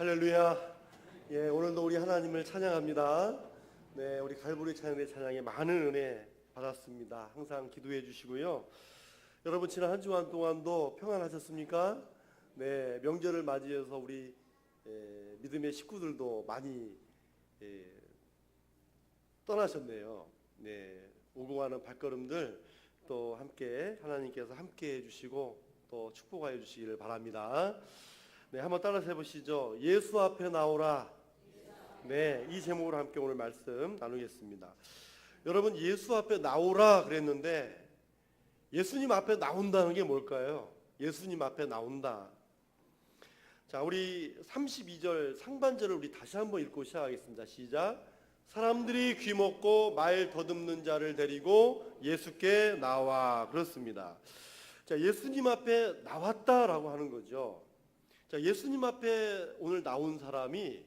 할렐루야. 예, 오늘도 우리 하나님을 찬양합니다. 네, 우리 갈보리 찬양대 찬양에 많은 은혜 받았습니다. 항상 기도해 주시고요. 여러분 지난 한 주간 동안도 평안하셨습니까? 네, 명절을 맞이해서 우리 믿음의 식구들도 많이 떠나셨네요. 네, 오고 가는 발걸음들 또 함께 하나님께서 함께 해주시고 또 축복하여 주시기를 바랍니다. 네, 한번 따라서 해보시죠. 예수 앞에 나오라. 네, 이 제목으로 함께 오늘 말씀 나누겠습니다. 여러분, 예수 앞에 나오라 그랬는데 예수님 앞에 나온다는 게 뭘까요? 예수님 앞에 나온다. 자, 우리 32절 상반절을 우리 다시 한번 읽고 시작하겠습니다. 시작. 사람들이 귀먹고 말 더듬는 자를 데리고 예수께 나와. 그렇습니다. 자, 예수님 앞에 나왔다라고 하는 거죠. 자, 예수님 앞에 오늘 나온 사람이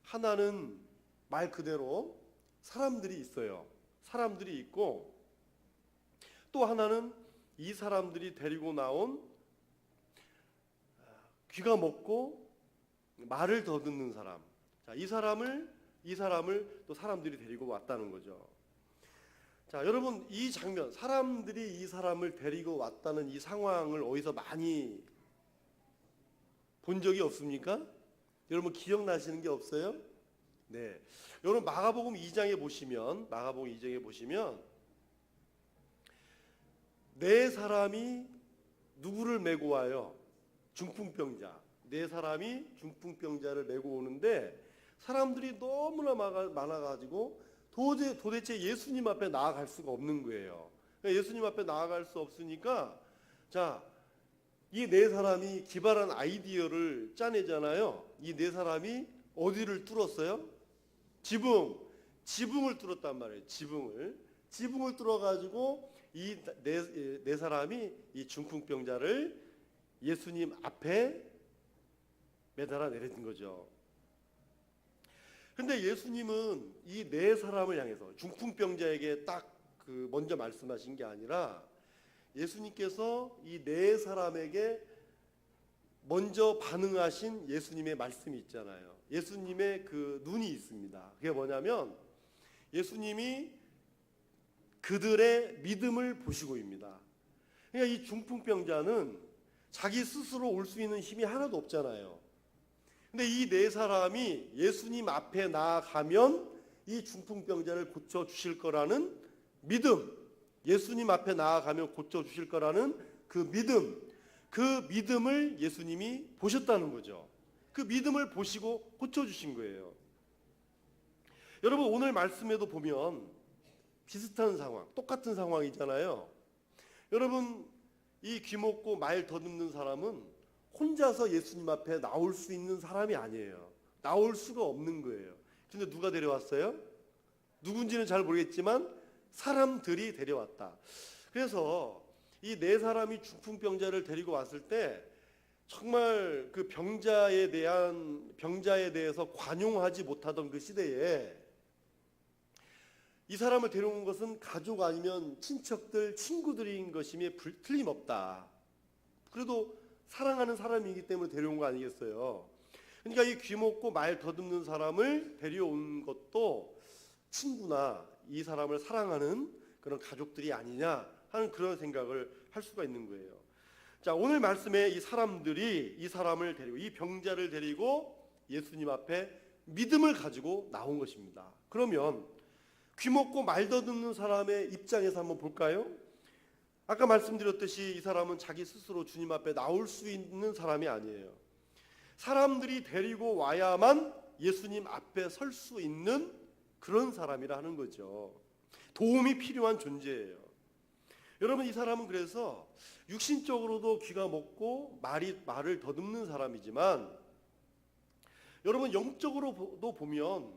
하나는 말 그대로 사람들이 있어요. 사람들이 있고 또 하나는 이 사람들이 데리고 나온 귀가 먹고 말을 더듬는 사람. 자, 이 사람을 또 사람들이 데리고 왔다는 거죠. 자, 여러분 이 장면, 사람들이 이 사람을 데리고 왔다는 이 상황을 어디서 많이 본 적이 없습니까? 여러분 기억나시는 게 없어요? 네. 여러분 마가복음 2장에 보시면 네 사람이 누구를 메고 와요? 중풍병자. 네 사람이 중풍병자를 메고 오는데 사람들이 너무나 많아가지고 도대체 예수님 앞에 나아갈 수가 없는 거예요. 예수님 앞에 나아갈 수 없으니까 자, 이 네 사람이 기발한 아이디어를 짜내잖아요. 이 네 사람이 어디를 뚫었어요? 지붕을 뚫었단 말이에요. 지붕을 뚫어가지고 이 네 사람이 이 중풍병자를 예수님 앞에 매달아 내린 거죠. 근데 예수님은 이 네 사람을 향해서 중풍병자에게 딱 먼저 말씀하신 게 아니라 예수님께서 이 네 사람에게 먼저 반응하신 예수님의 말씀이 있잖아요. 예수님의 그 눈이 있습니다. 그게 뭐냐면 예수님이 그들의 믿음을 보시고입니다. 그러니까 이 중풍병자는 자기 스스로 올 수 있는 힘이 하나도 없잖아요. 근데 이 네 사람이 예수님 앞에 나아가면 이 중풍병자를 고쳐주실 거라는 믿음, 예수님 앞에 나아가면 고쳐주실 거라는 그 믿음을 예수님이 보셨다는 거죠. 그 믿음을 보시고 고쳐주신 거예요. 여러분 오늘 말씀에도 보면 비슷한 상황, 똑같은 상황이잖아요. 여러분 이 귀먹고 말 더듬는 사람은 혼자서 예수님 앞에 나올 수 있는 사람이 아니에요. 나올 수가 없는 거예요. 근데 누가 데려왔어요? 누군지는 잘 모르겠지만 사람들이 데려왔다. 그래서 이 네 사람이 중풍병자를 데리고 왔을 때 정말 그 병자에 대해서 관용하지 못하던 그 시대에 이 사람을 데려온 것은 가족 아니면 친척들, 친구들인 것임에 틀림없다. 그래도 사랑하는 사람이기 때문에 데려온 거 아니겠어요? 그러니까 이 귀먹고 말 더듬는 사람을 데려온 것도 친구나 이 사람을 사랑하는 그런 가족들이 아니냐 하는 그런 생각을 할 수가 있는 거예요. 자, 오늘 말씀에 이 사람들이 이 사람을 데리고 이 병자를 데리고 예수님 앞에 믿음을 가지고 나온 것입니다. 그러면 귀먹고 말 더듬는 사람의 입장에서 한번 볼까요? 아까 말씀드렸듯이 이 사람은 자기 스스로 주님 앞에 나올 수 있는 사람이 아니에요. 사람들이 데리고 와야만 예수님 앞에 설 수 있는 그런 사람이라 하는 거죠. 도움이 필요한 존재예요. 여러분 이 사람은 그래서 육신적으로도 귀가 먹고 말을 더듬는 사람이지만 여러분 영적으로도 보면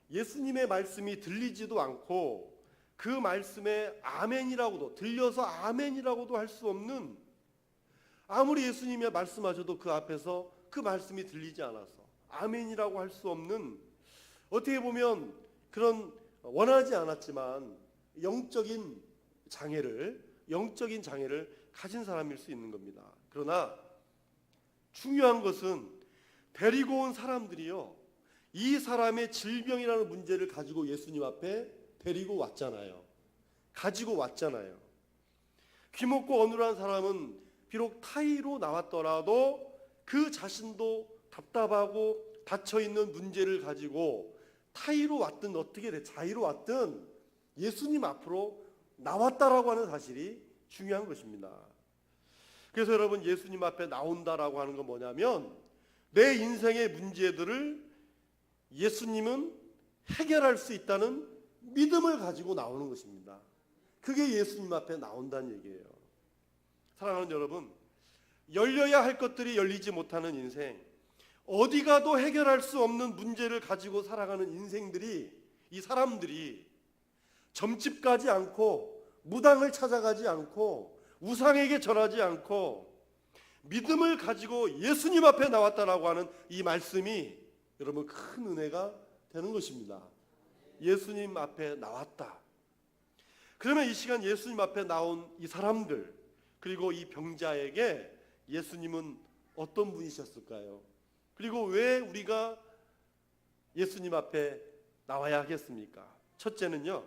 예수님의 말씀이 들리지도 않고 그 말씀에 아멘이라고도 들려서 아멘이라고도 할 수 없는, 아무리 예수님이 말씀하셔도 그 앞에서 그 말씀이 들리지 않아서 아멘이라고 할 수 없는, 어떻게 보면 그런 원하지 않았지만 영적인 장애를 가진 사람일 수 있는 겁니다. 그러나 중요한 것은 데리고 온 사람들이요, 이 사람의 질병이라는 문제를 가지고 예수님 앞에 데리고 왔잖아요. 가지고 왔잖아요. 귀먹고 어눌한 사람은 비록 타의로 나왔더라도 그 자신도 답답하고 닫혀있는 문제를 가지고 타의로 왔든 어떻게 자의로 왔든 예수님 앞으로 나왔다라고 하는 사실이 중요한 것입니다. 그래서 여러분, 예수님 앞에 나온다라고 하는 건 뭐냐면 내 인생의 문제들을 예수님은 해결할 수 있다는 믿음을 가지고 나오는 것입니다. 그게 예수님 앞에 나온다는 얘기예요. 사랑하는 여러분, 열려야 할 것들이 열리지 못하는 인생, 어디 가도 해결할 수 없는 문제를 가지고 살아가는 인생들이, 이 사람들이 점집 가지 않고 무당을 찾아가지 않고 우상에게 절하지 않고 믿음을 가지고 예수님 앞에 나왔다라고 하는 이 말씀이 여러분 큰 은혜가 되는 것입니다. 예수님 앞에 나왔다. 그러면 이 시간 예수님 앞에 나온 이 사람들, 그리고 이 병자에게 예수님은 어떤 분이셨을까요? 그리고 왜 우리가 예수님 앞에 나와야 하겠습니까? 첫째는요,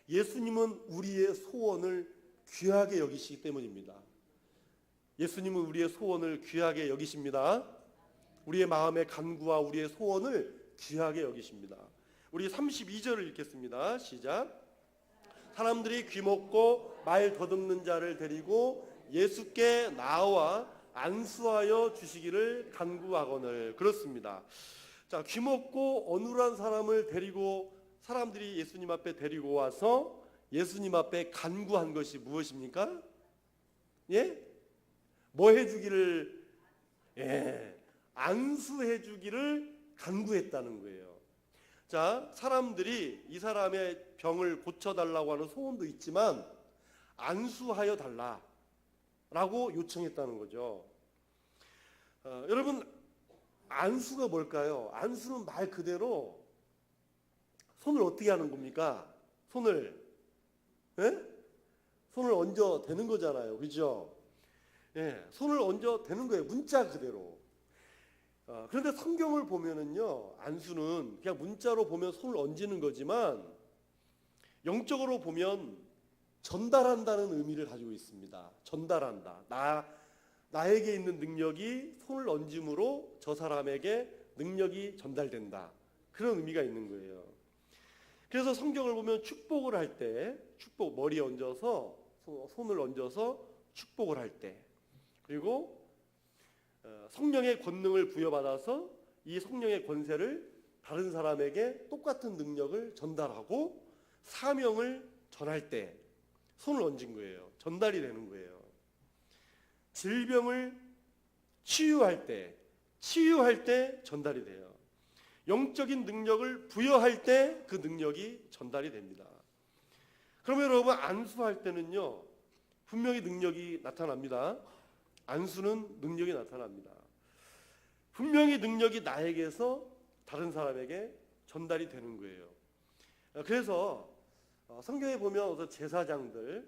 예수님은 우리의 소원을 귀하게 여기시기 때문입니다. 예수님은 우리의 소원을 귀하게 여기십니다. 우리의 마음의 간구와 우리의 소원을 귀하게 여기십니다. 우리 32절을 읽겠습니다. 시작. 사람들이 귀먹고 말 더듬는 자를 데리고 예수께 나와 안수하여 주시기를 간구하거늘. 그렇습니다. 자, 귀먹고 어눌한 사람을 데리고 사람들이 예수님 앞에 데리고 와서 예수님 앞에 간구한 것이 무엇입니까? 예? 뭐 해주기를? 예, 안수해주기를 간구했다는 거예요. 자, 사람들이 이 사람의 병을 고쳐달라고 하는 소원도 있지만 안수하여 달라라고 요청했다는 거죠. 여러분, 안수가 뭘까요? 안수는 말 그대로 손을 어떻게 하는 겁니까? 손을 얹어 대는 거잖아요. 그죠? 예, 손을 얹어 대는 거예요. 문자 그대로. 그런데 성경을 보면은요, 안수는 그냥 문자로 보면 손을 얹는 거지만 영적으로 보면 전달한다는 의미를 가지고 있습니다. 전달한다. 나에게 있는 능력이 손을 얹음으로 저 사람에게 능력이 전달된다. 그런 의미가 있는 거예요. 그래서 성경을 보면 축복을 할 때, 머리에 얹어서 손을 얹어서 축복을 할 때, 그리고 성령의 권능을 부여받아서 이 성령의 권세를 다른 사람에게 똑같은 능력을 전달하고 사명을 전할 때 손을 얹은 거예요. 전달이 되는 거예요. 질병을 치유할 때 전달이 돼요. 영적인 능력을 부여할 때 그 능력이 전달이 됩니다. 그러면 여러분, 안수할 때는요, 분명히 능력이 나타납니다. 안수는 능력이 나타납니다. 분명히 능력이 나에게서 다른 사람에게 전달이 되는 거예요. 그래서 성경에 보면 제사장들도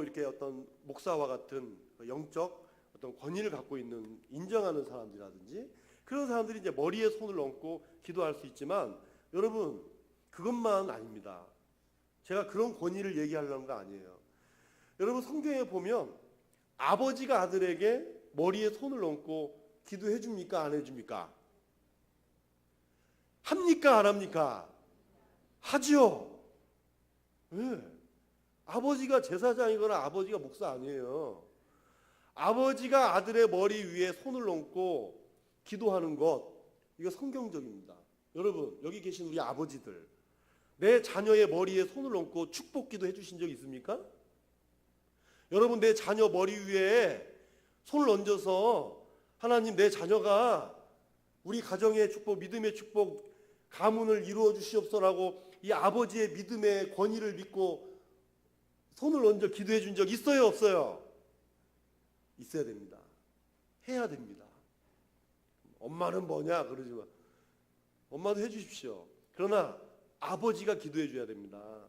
이렇게 어떤 목사와 같은 영적 어떤 권위를 갖고 있는, 인정하는 사람들이라든지 그런 사람들이 이제 머리에 손을 얹고 기도할 수 있지만, 여러분, 그것만 아닙니다. 제가 그런 권위를 얘기하려는 거 아니에요. 여러분, 성경에 보면 아버지가 아들에게 머리에 손을 얹고 기도해 줍니까? 안 해줍니까? 합니까? 안 합니까? 하죠. 네. 아버지가 제사장이거나 아버지가 목사 아니에요. 아버지가 아들의 머리 위에 손을 얹고 기도하는 것, 이거 성경적입니다. 여러분, 여기 계신 우리 아버지들, 내 자녀의 머리에 손을 얹고 축복 기도 해주신 적 있습니까? 여러분, 내 자녀 머리 위에 손을 얹어서 하나님, 내 자녀가 우리 가정의 축복, 믿음의 축복, 가문을 이루어 주시옵소서라고 이 아버지의 믿음의 권위를 믿고 손을 얹어 기도해 준 적 있어요, 없어요? 있어야 됩니다. 해야 됩니다. 엄마는 뭐냐 그러지 마. 엄마도 해주십시오. 그러나 아버지가 기도해 줘야 됩니다.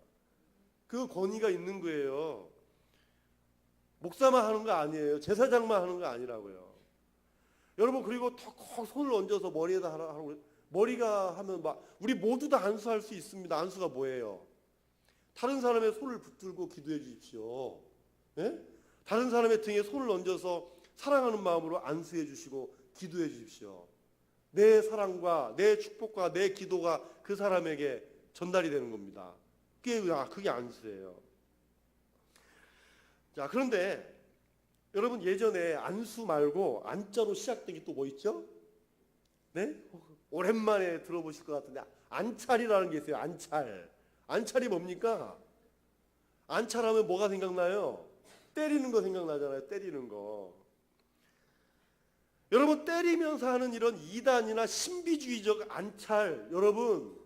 그 권위가 있는 거예요. 목사만 하는 거 아니에요. 제사장만 하는 거 아니라고요. 여러분, 그리고 턱 손을 얹어서 머리에다 하라고, 머리가 하면 막 우리 모두 다 안수할 수 있습니다. 안수가 뭐예요? 다른 사람의 손을 붙들고 기도해 주십시오. 예? 다른 사람의 등에 손을 얹어서 사랑하는 마음으로 안수해 주시고 기도해 주십시오. 내 사랑과 내 축복과 내 기도가 그 사람에게 전달이 되는 겁니다. 그게 안수예요. 자, 그런데 여러분, 예전에 안수 말고 안자로 시작된 게 또 뭐 있죠? 네? 오랜만에 들어보실 것 같은데 안찰이라는 게 있어요. 안찰. 안찰이 뭡니까? 안찰하면 뭐가 생각나요? 때리는 거 생각나잖아요. 때리는 거. 여러분, 때리면서 하는 이런 이단이나 신비주의적 안찰, 여러분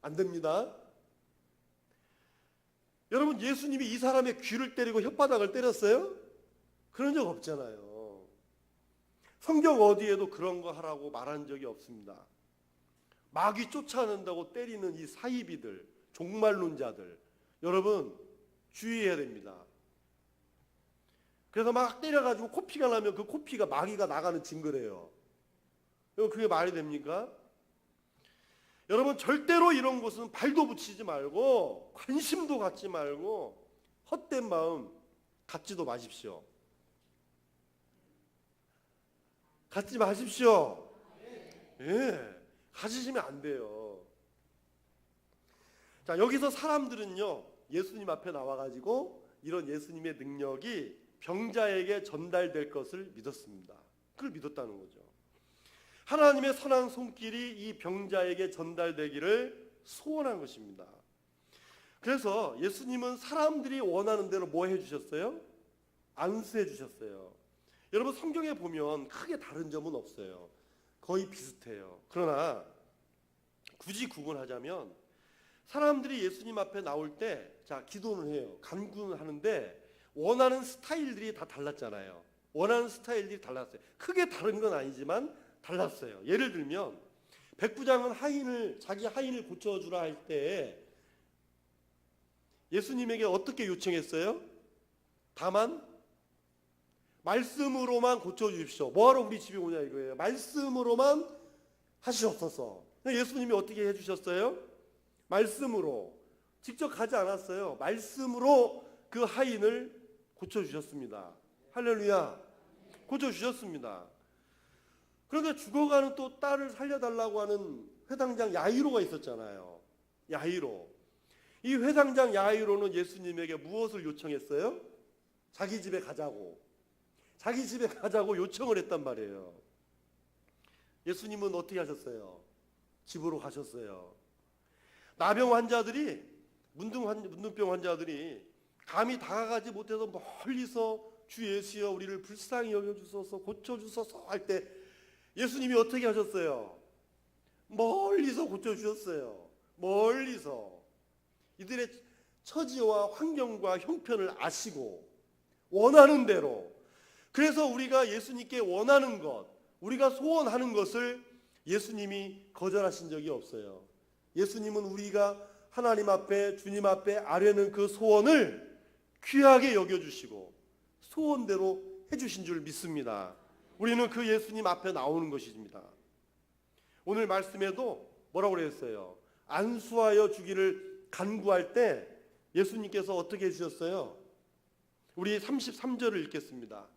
안 됩니다. 여러분, 예수님이 이 사람의 귀를 때리고 혓바닥을 때렸어요? 그런 적 없잖아요. 성경 어디에도 그런 거 하라고 말한 적이 없습니다. 마귀 쫓아낸다고 때리는 이 사이비들, 종말론자들, 여러분 주의해야 됩니다. 그래서 막 때려가지고 코피가 나면 그 코피가 마귀가 나가는 증거래요. 여러분, 그게 말이 됩니까? 여러분, 절대로 이런 곳은 발도 붙이지 말고 관심도 갖지 말고 헛된 마음 갖지도 마십시오. 갖지 마십시오. 예, 가지시면 안 돼요. 자, 여기서 사람들은요, 예수님 앞에 나와가지고 이런 예수님의 능력이 병자에게 전달될 것을 믿었습니다. 그걸 믿었다는 거죠. 하나님의 선한 손길이 이 병자에게 전달되기를 소원한 것입니다. 그래서 예수님은 사람들이 원하는 대로 뭐 해주셨어요? 안수해 주셨어요. 여러분, 성경에 보면 크게 다른 점은 없어요. 거의 비슷해요. 그러나 굳이 구분하자면 사람들이 예수님 앞에 나올 때, 자, 기도는 해요. 간구는 하는데 원하는 스타일들이 다 달랐잖아요. 원하는 스타일들이 달랐어요. 크게 다른 건 아니지만 달랐어요. 예를 들면 백부장은 자기 하인을 고쳐주라 할 때 예수님에게 어떻게 요청했어요? 다만 말씀으로만 고쳐주십시오. 뭐하러 우리 집에 오냐 이거예요. 말씀으로만 하시옵소서. 예수님이 어떻게 해주셨어요? 말씀으로. 직접 가지 않았어요. 말씀으로 그 하인을 고쳐주셨습니다. 할렐루야. 고쳐주셨습니다. 그런데 죽어가는 또 딸을 살려달라고 하는 회당장 야이로가 있었잖아요. 야이로. 이 회당장 야이로는 예수님에게 무엇을 요청했어요? 자기 집에 가자고. 자기 집에 가자고 요청을 했단 말이에요. 예수님은 어떻게 하셨어요? 집으로 가셨어요. 나병 환자들이, 문둥병 환자들이 감히 다가가지 못해서 멀리서 주 예수여 우리를 불쌍히 여겨주소서 고쳐주소서 할 때 예수님이 어떻게 하셨어요? 멀리서 고쳐주셨어요. 멀리서. 이들의 처지와 환경과 형편을 아시고 원하는 대로. 그래서 우리가 예수님께 원하는 것, 우리가 소원하는 것을 예수님이 거절하신 적이 없어요. 예수님은 우리가 하나님 앞에, 주님 앞에 아뢰는 그 소원을 귀하게 여겨주시고 소원대로 해주신 줄 믿습니다. 우리는 그 예수님 앞에 나오는 것입니다. 오늘 말씀에도 뭐라고 그랬어요? 안수하여 주기를 간구할 때 예수님께서 어떻게 해주셨어요? 우리 33절을 읽겠습니다.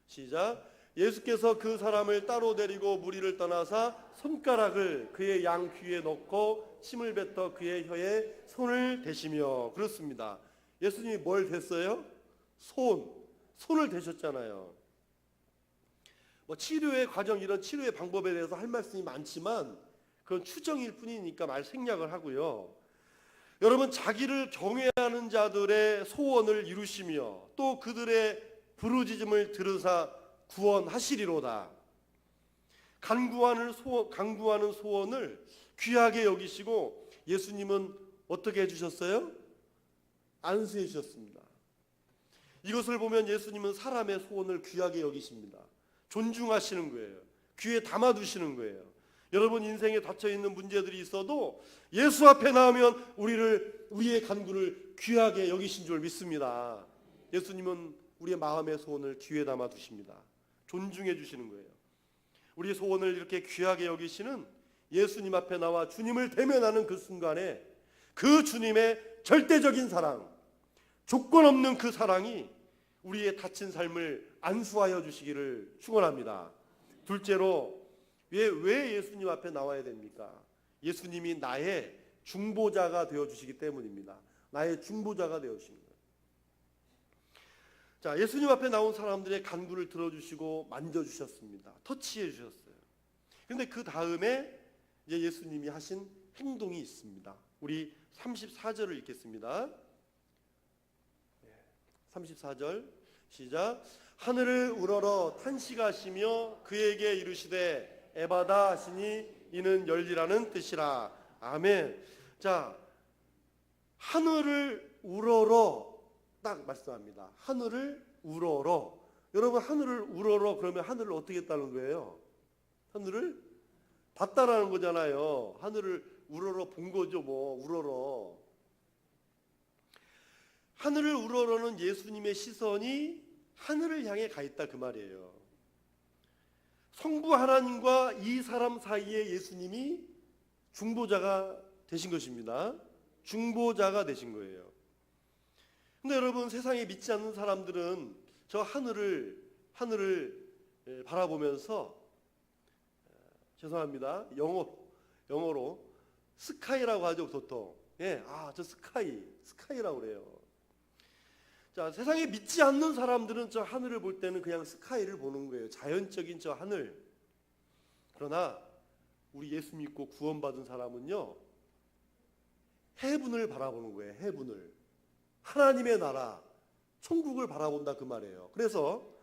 시작. 예수께서 그 사람을 따로 데리고 무리를 떠나사 손가락을 그의 양 귀에 넣고 침을 뱉어 그의 혀에 손을 대시며. 그렇습니다. 예수님이 뭘 댔어요? 손을 대셨잖아요. 뭐 치료의 과정, 이런 치료의 방법에 대해서 할 말씀이 많지만 그건 추정일 뿐이니까 말 생략을 하고요. 여러분, 자기를 경외하는 자들의 소원을 이루시며 또 그들의 부르짖음을 들으사 구원하시리로다. 간구하는 소원을 귀하게 여기시고 예수님은 어떻게 해주셨어요? 안수해 주셨습니다. 이것을 보면 예수님은 사람의 소원을 귀하게 여기십니다. 존중하시는 거예요. 귀에 담아두시는 거예요. 여러분, 인생에 닫혀있는 문제들이 있어도 예수 앞에 나오면 우리의 간구를 귀하게 여기신 줄 믿습니다. 예수님은 우리의 마음의 소원을 귀에 담아 두십니다. 존중해 주시는 거예요. 우리의 소원을 이렇게 귀하게 여기시는 예수님 앞에 나와 주님을 대면하는 그 순간에 그 주님의 절대적인 사랑, 조건 없는 그 사랑이 우리의 다친 삶을 안수하여 주시기를 축원합니다. 둘째로 왜 예수님 앞에 나와야 됩니까? 예수님이 나의 중보자가 되어 주시기 때문입니다. 나의 중보자가 되어 주시는 거예요. 자, 예수님 앞에 나온 사람들의 간구를 들어주시고 만져주셨습니다. 터치해 주셨어요. 그런데 그 다음에 이제 예수님이 하신 행동이 있습니다. 우리 34절을 읽겠습니다. 34절 시작. 하늘을 우러러 탄식하시며 그에게 이르시되 에바다 하시니 이는 열리라는 뜻이라. 아멘. 자, 하늘을 우러러 딱 말씀합니다. 하늘을 우러러. 여러분, 하늘을 우러러 그러면 하늘을 어떻게 했다는 거예요? 하늘을 봤다라는 거잖아요. 하늘을 우러러 본 거죠, 뭐 우러러. 하늘을 우러러는 예수님의 시선이 하늘을 향해 가 있다 그 말이에요. 성부 하나님과 이 사람 사이에 예수님이 중보자가 되신 것입니다. 중보자가 되신 거예요. 근데 여러분, 세상에 믿지 않는 사람들은 저 하늘을 바라보면서, 죄송합니다, 영어로 스카이라고 하죠, 보통. 예, 저 스카이라고 그래요. 자, 세상에 믿지 않는 사람들은 저 하늘을 볼 때는 그냥 스카이를 보는 거예요. 자연적인 저 하늘. 그러나 우리 예수 믿고 구원받은 사람은요, 헤븐을 바라보는 거예요. 헤븐을. 하나님의 나라, 천국을 바라본다 그 말이에요. 그래서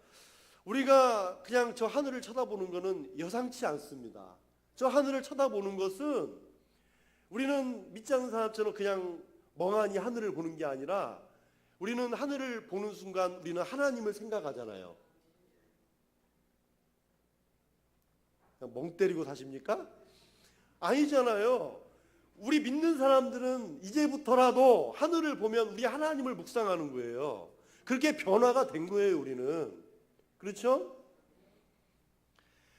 우리가 그냥 저 하늘을 쳐다보는 것은 여상치 않습니다. 저 하늘을 쳐다보는 것은 우리는 믿지 않는 사람처럼 그냥 멍하니 하늘을 보는 게 아니라 우리는 하늘을 보는 순간 우리는 하나님을 생각하잖아요. 그냥 멍 때리고 사십니까? 아니잖아요. 우리 믿는 사람들은 이제부터라도 하늘을 보면 우리 하나님을 묵상하는 거예요. 그렇게 변화가 된 거예요, 우리는. 그렇죠?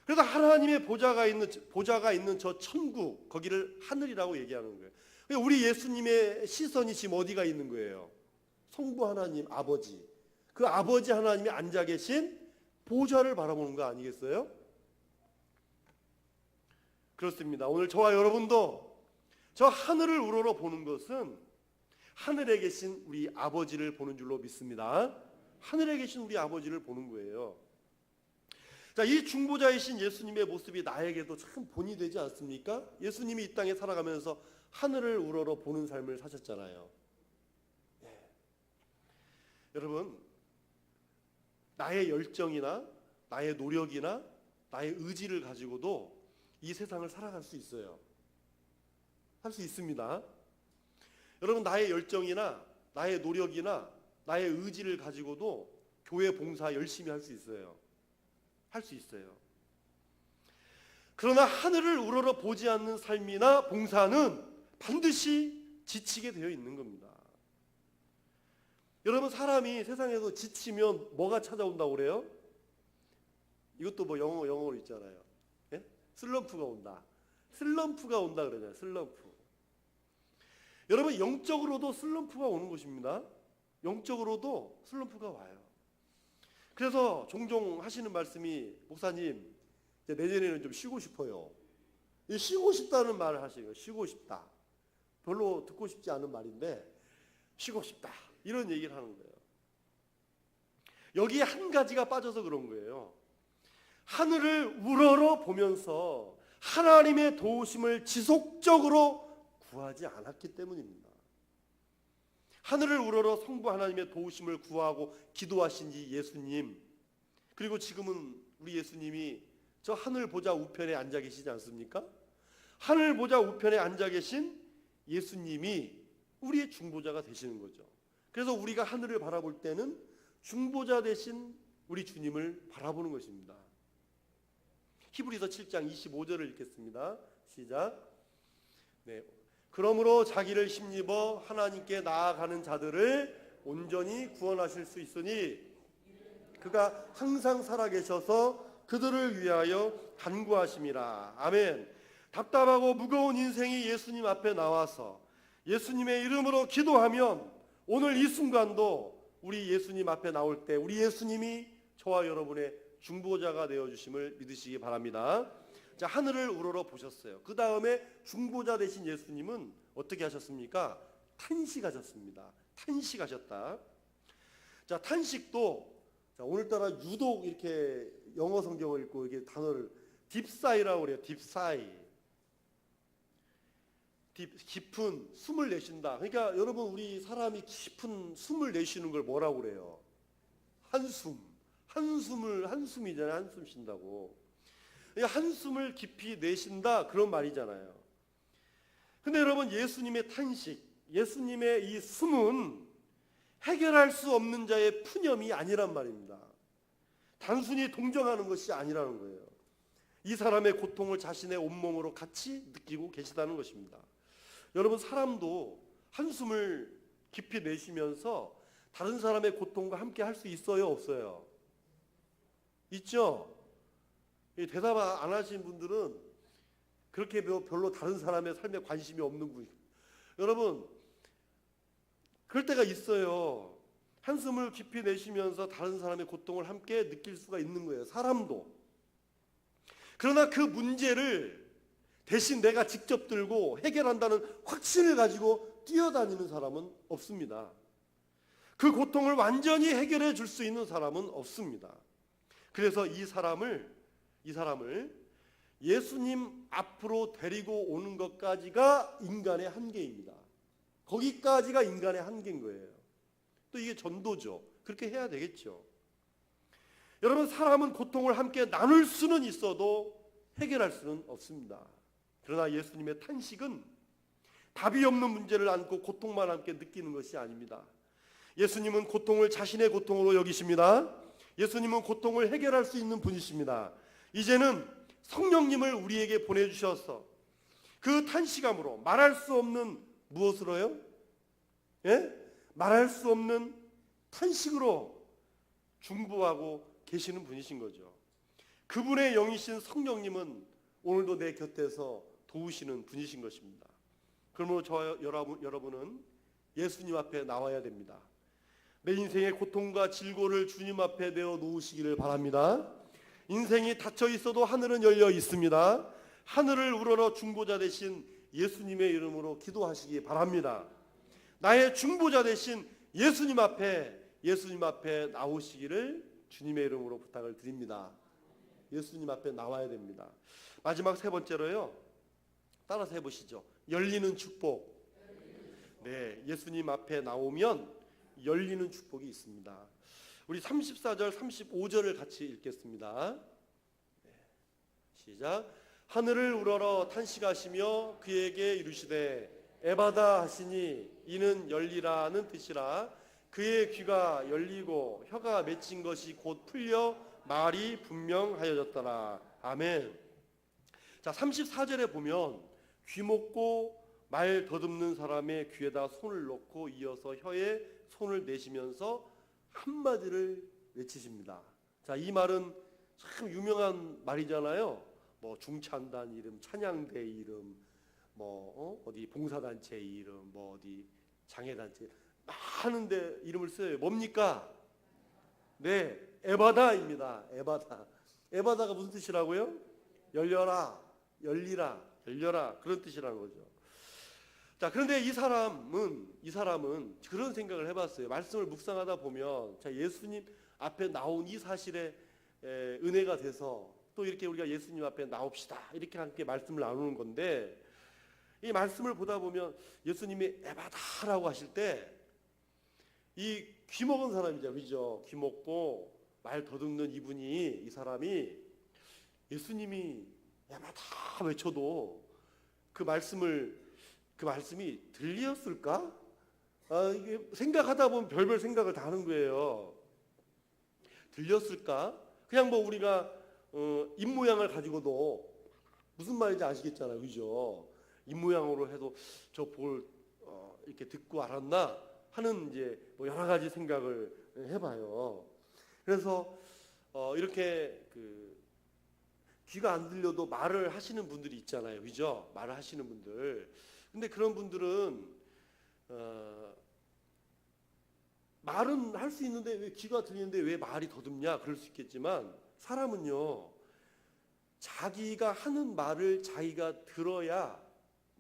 그래서 하나님의 보좌가 있는 저 천국, 거기를 하늘이라고 얘기하는 거예요. 우리 예수님의 시선이 지금 어디가 있는 거예요? 성부 하나님, 아버지. 그 아버지 하나님이 앉아 계신 보좌를 바라보는 거 아니겠어요? 그렇습니다. 오늘 저와 여러분도 저 하늘을 우러러 보는 것은 하늘에 계신 우리 아버지를 보는 줄로 믿습니다. 하늘에 계신 우리 아버지를 보는 거예요. 자, 이 중보자이신 예수님의 모습이 나에게도 참 본이 되지 않습니까? 예수님이 이 땅에 살아가면서 하늘을 우러러 보는 삶을 사셨잖아요. 네. 여러분, 나의 열정이나 나의 노력이나 나의 의지를 가지고도 이 세상을 살아갈 수 있어요. 할 수 있습니다. 여러분, 나의 열정이나 나의 노력이나 나의 의지를 가지고도 교회 봉사 열심히 할 수 있어요. 할 수 있어요. 그러나 하늘을 우러러 보지 않는 삶이나 봉사는 반드시 지치게 되어 있는 겁니다. 여러분, 사람이 세상에서 지치면 뭐가 찾아온다고 그래요? 이것도 뭐 영어로 있잖아요. 예? 슬럼프가 온다. 슬럼프가 온다 그러잖아요. 슬럼프. 여러분, 영적으로도 슬럼프가 오는 것입니다. 영적으로도 슬럼프가 와요. 그래서 종종 하시는 말씀이, 목사님, 이제 내년에는 좀 쉬고 싶어요. 쉬고 싶다는 말을 하시는 거예요. 쉬고 싶다. 별로 듣고 싶지 않은 말인데 쉬고 싶다. 이런 얘기를 하는 거예요. 여기에 한 가지가 빠져서 그런 거예요. 하늘을 우러러 보면서 하나님의 도우심을 지속적으로 구하지 않았기 때문입니다. 하늘을 우러러 성부 하나님의 도우심을 구하고 기도하신 이 예수님, 그리고 지금은 우리 예수님이 저 하늘 보좌 우편에 앉아 계시지 않습니까? 하늘 보좌 우편에 앉아 계신 예수님이 우리의 중보자가 되시는 거죠. 그래서 우리가 하늘을 바라볼 때는 중보자 되신 우리 주님을 바라보는 것입니다. 히브리서 7장 25절을 읽겠습니다. 시작. 네. 그러므로 자기를 힘입어 하나님께 나아가는 자들을 온전히 구원하실 수 있으니 그가 항상 살아계셔서 그들을 위하여 간구하심이라. 아멘. 답답하고 무거운 인생이 예수님 앞에 나와서 예수님의 이름으로 기도하면 오늘 이 순간도 우리 예수님 앞에 나올 때 우리 예수님이 저와 여러분의 중보자가 되어주심을 믿으시기 바랍니다. 자, 하늘을 우러러 보셨어요. 그 다음에 중보자 되신 예수님은 어떻게 하셨습니까? 탄식하셨습니다. 탄식하셨다. 자, 탄식도 자, 오늘따라 유독 이렇게 영어 성경을 읽고 이게 단어를 딥사이라고 그래요. 딥사이. 깊은 숨을 내쉰다. 그러니까 여러분 우리 사람이 깊은 숨을 내쉬는 걸 뭐라고 그래요? 한숨. 한숨이잖아요. 한숨 쉰다고. 그러니까 한숨을 깊이 내쉰다 그런 말이잖아요. 근데 여러분 예수님의 탄식, 예수님의 이 숨은 해결할 수 없는 자의 푸념이 아니란 말입니다. 단순히 동정하는 것이 아니라는 거예요. 이 사람의 고통을 자신의 온몸으로 같이 느끼고 계시다는 것입니다. 여러분 사람도 한숨을 깊이 내쉬면서 다른 사람의 고통과 함께 할 수 있어요? 없어요? 있죠? 대답 안 하신 분들은 그렇게 별로 다른 사람의 삶에 관심이 없는 분이에요. 여러분 그럴 때가 있어요. 한숨을 깊이 내쉬면서 다른 사람의 고통을 함께 느낄 수가 있는 거예요. 사람도. 그러나 그 문제를 대신 내가 직접 들고 해결한다는 확신을 가지고 뛰어다니는 사람은 없습니다. 그 고통을 완전히 해결해 줄 수 있는 사람은 없습니다. 그래서 이 사람을 예수님 앞으로 데리고 오는 것까지가 인간의 한계입니다. 거기까지가 인간의 한계인 거예요. 또 이게 전도죠. 그렇게 해야 되겠죠. 여러분 사람은 고통을 함께 나눌 수는 있어도 해결할 수는 없습니다. 그러나 예수님의 탄식은 답이 없는 문제를 안고 고통만 함께 느끼는 것이 아닙니다. 예수님은 고통을 자신의 고통으로 여기십니다. 예수님은 고통을 해결할 수 있는 분이십니다. 이제는 성령님을 우리에게 보내주셔서 그 탄식함으로 말할 수 없는 무엇으로요? 예? 말할 수 없는 탄식으로 중보하고 계시는 분이신 거죠. 그분의 영이신 성령님은 오늘도 내 곁에서 도우시는 분이신 것입니다. 그러므로 저와 여러분은 예수님 앞에 나와야 됩니다. 내 인생의 고통과 질고를 주님 앞에 내어 놓으시기를 바랍니다. 인생이 닫혀 있어도 하늘은 열려 있습니다. 하늘을 우러러 중보자 되신 예수님의 이름으로 기도하시기 바랍니다. 나의 중보자 되신 예수님 앞에 나오시기를 주님의 이름으로 부탁을 드립니다. 예수님 앞에 나와야 됩니다. 마지막 세 번째로요. 따라서 해보시죠. 열리는 축복. 네, 예수님 앞에 나오면 열리는 축복이 있습니다. 우리 34절, 35절을 같이 읽겠습니다. 네, 시작. 하늘을 우러러 탄식하시며 그에게 이르시되 에바다 하시니 이는 열리라는 뜻이라. 그의 귀가 열리고 혀가 맺힌 것이 곧 풀려 말이 분명하여졌더라. 아멘. 자, 34절에 보면 귀 먹고 말 더듬는 사람의 귀에다 손을 넣고 이어서 혀에 손을 내시면서 한마디를 외치십니다. 자, 이 말은 참 유명한 말이잖아요. 뭐 중찬단 이름, 찬양대 이름, 뭐 어디 봉사단체 이름, 뭐 어디 장애단체 많은데 이름을 써요. 뭡니까? 네, 에바다입니다. 에바다. 에바다가 무슨 뜻이라고요? 열려라, 열리라, 열려라 그런 뜻이라는 거죠. 자, 그런데 이 사람은 그런 생각을 해봤어요. 말씀을 묵상하다 보면 자, 예수님 앞에 나온 이 사실에 은혜가 돼서 또 이렇게 우리가 예수님 앞에 나옵시다 이렇게 함께 말씀을 나누는 건데 이 말씀을 보다 보면 예수님이 에바다라고 하실 때 이 귀 먹은 사람이죠, 그죠? 귀 먹고 말 더듬는 이 사람이 예수님이 에바다 외쳐도 그 말씀이 들렸을까? 이게 생각하다 보면 별별 생각을 다 하는 거예요. 들렸을까? 그냥 뭐 우리가 입 모양을 가지고도 무슨 말인지 아시겠잖아요, 그죠? 입 모양으로 해도 저 볼 이렇게 듣고 알았나 하는 이제 뭐 여러 가지 생각을 해봐요. 그래서 이렇게 귀가 안 들려도 말을 하시는 분들이 있잖아요, 그죠? 말을 하시는 분들. 근데 그런 분들은 말은 할 수 있는데 왜 귀가 들리는데 왜 말이 더듬냐 그럴 수 있겠지만, 사람은요 자기가 하는 말을 자기가 들어야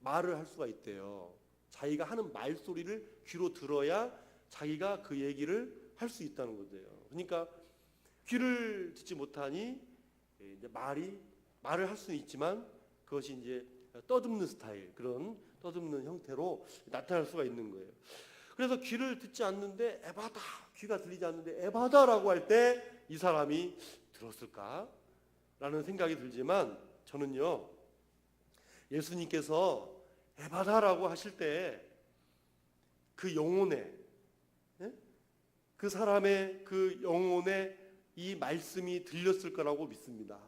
말을 할 수가 있대요. 자기가 하는 말소리를 귀로 들어야 자기가 그 얘기를 할 수 있다는 거예요. 그러니까 귀를 듣지 못하니 이제 말을 할 수는 있지만 그것이 이제 떠듬는 스타일, 그런 떠듬는 형태로 나타날 수가 있는 거예요. 그래서 귀를 듣지 않는데 에바다, 귀가 들리지 않는데 에바다라고 할 때 이 사람이 들었을까? 라는 생각이 들지만, 저는요 예수님께서 에바다라고 하실 때 그 영혼에, 그 사람의 그 영혼에 이 말씀이 들렸을 거라고 믿습니다.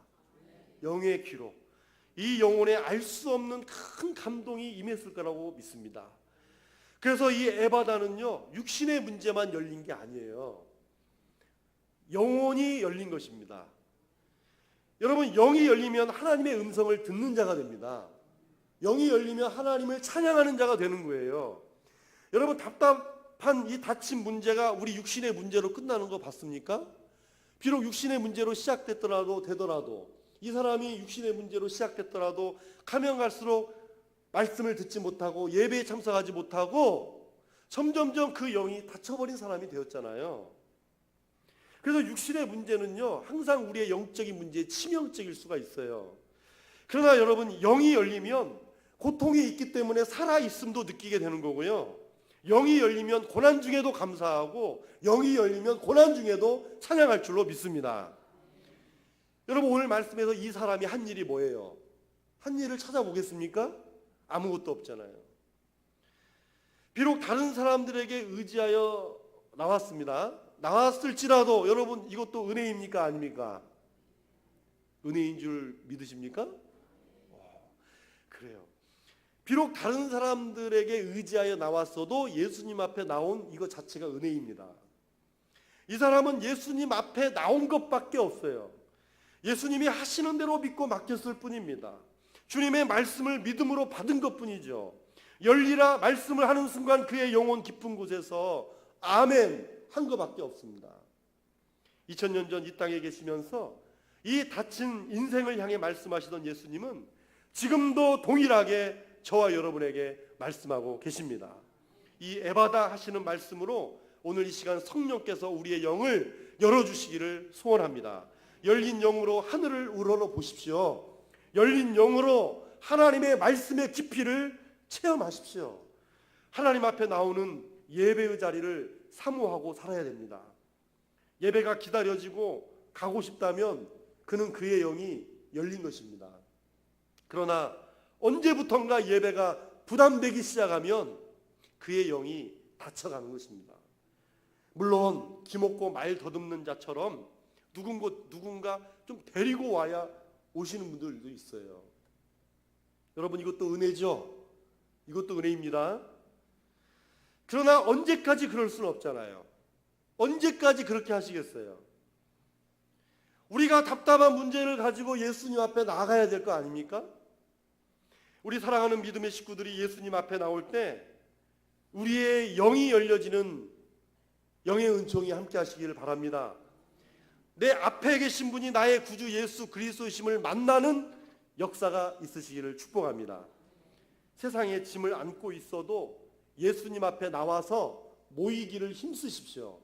영의 귀로 이 영혼에 알 수 없는 큰 감동이 임했을 거라고 믿습니다. 그래서 이 에바다는요 육신의 문제만 열린 게 아니에요. 영혼이 열린 것입니다. 여러분, 영이 열리면 하나님의 음성을 듣는 자가 됩니다. 영이 열리면 하나님을 찬양하는 자가 되는 거예요. 여러분, 답답한 이 닫힌 문제가 우리 육신의 문제로 끝나는 거 봤습니까? 비록 육신의 문제로 되더라도 이 사람이 육신의 문제로 시작됐더라도 가면 갈수록 말씀을 듣지 못하고 예배에 참석하지 못하고 점점점 그 영이 닫혀버린 사람이 되었잖아요. 그래서 육신의 문제는요 항상 우리의 영적인 문제에 치명적일 수가 있어요. 그러나 여러분, 영이 열리면 고통이 있기 때문에 살아있음도 느끼게 되는 거고요, 영이 열리면 고난 중에도 감사하고 영이 열리면 고난 중에도 찬양할 줄로 믿습니다. 여러분, 오늘 말씀에서 이 사람이 한 일이 뭐예요? 한 일을 찾아보겠습니까? 아무것도 없잖아요. 비록 다른 사람들에게 의지하여 나왔습니다. 나왔을지라도 여러분, 이것도 은혜입니까? 아닙니까? 은혜인 줄 믿으십니까? 그래요. 비록 다른 사람들에게 의지하여 나왔어도 예수님 앞에 나온 이것 자체가 은혜입니다. 이 사람은 예수님 앞에 나온 것밖에 없어요. 예수님이 하시는 대로 믿고 맡겼을 뿐입니다. 주님의 말씀을 믿음으로 받은 것뿐이죠. 열리라 말씀을 하는 순간 그의 영혼 깊은 곳에서 아멘 한 것밖에 없습니다. 2000년 전 이 땅에 계시면서 이 닫힌 인생을 향해 말씀하시던 예수님은 지금도 동일하게 저와 여러분에게 말씀하고 계십니다. 이 에바다 하시는 말씀으로 오늘 이 시간 성령께서 우리의 영을 열어주시기를 소원합니다. 열린 영으로 하늘을 우러러 보십시오. 열린 영으로 하나님의 말씀의 깊이를 체험하십시오. 하나님 앞에 나오는 예배의 자리를 사모하고 살아야 됩니다. 예배가 기다려지고 가고 싶다면 그는 그의 영이 열린 것입니다. 그러나 언제부턴가 예배가 부담되기 시작하면 그의 영이 닫혀가는 것입니다. 물론 기먹고 말 더듬는 자처럼 누군가 좀 데리고 와야 오시는 분들도 있어요. 여러분, 이것도 은혜죠. 이것도 은혜입니다. 그러나 언제까지 그럴 수는 없잖아요. 언제까지 그렇게 하시겠어요? 우리가 답답한 문제를 가지고 예수님 앞에 나가야 될 거 아닙니까? 우리 사랑하는 믿음의 식구들이 예수님 앞에 나올 때 우리의 영이 열려지는 영의 은총이 함께 하시기를 바랍니다. 내 앞에 계신 분이 나의 구주 예수 그리스도이심을 만나는 역사가 있으시기를 축복합니다. 세상에 짐을 안고 있어도 예수님 앞에 나와서 모이기를 힘쓰십시오.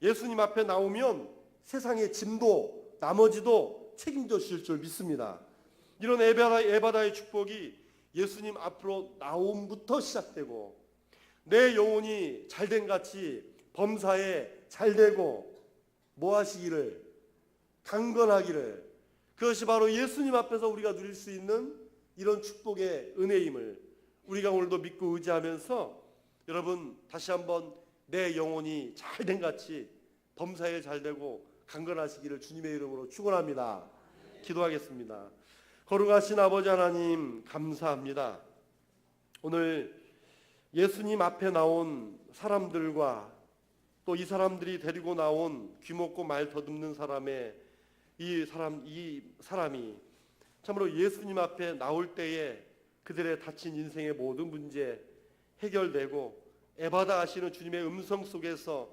예수님 앞에 나오면 세상의 짐도 나머지도 책임져 주실 줄 믿습니다. 이런 에바다의 축복이 예수님 앞으로 나옴부터 시작되고 내 영혼이 잘된 같이 범사에 잘되고 뭐하시기를 강건하기를, 그것이 바로 예수님 앞에서 우리가 누릴 수 있는 이런 축복의 은혜임을 우리가 오늘도 믿고 의지하면서 여러분 다시 한번 내 영혼이 잘된 같이 범사에 잘되고 강건하시기를 주님의 이름으로 축원합니다. 기도하겠습니다. 거룩하신 아버지 하나님, 감사합니다. 오늘 예수님 앞에 나온 사람들과 또 이 사람들이 데리고 나온 귀먹고 말 더듬는 사람의 이 사람이 참으로 예수님 앞에 나올 때에 그들의 닫힌 인생의 모든 문제 해결되고 에바다 하시는 주님의 음성 속에서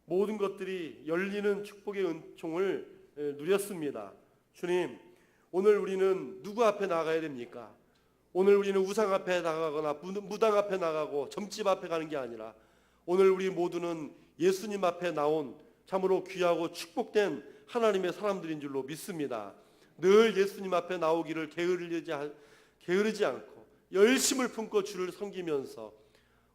모든 것들이 열리는 축복의 은총을 누렸습니다. 주님, 오늘 우리는 누구 앞에 나가야 됩니까? 오늘 우리는 우상 앞에 나가거나 무당 앞에 나가고 점집 앞에 가는 게 아니라 오늘 우리 모두는 예수님 앞에 나온 참으로 귀하고 축복된 하나님의 사람들인 줄로 믿습니다. 늘 예수님 앞에 나오기를 게으르지 않고 열심을 품고 주를 섬기면서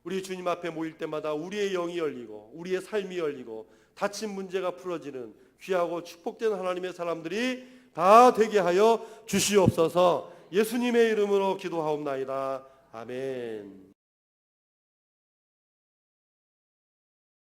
우리 주님 앞에 모일 때마다 우리의 영이 열리고 우리의 삶이 열리고 닫힌 문제가 풀어지는 귀하고 축복된 하나님의 사람들이 다 되게 하여 주시옵소서. 예수님의 이름으로 기도하옵나이다. 아멘.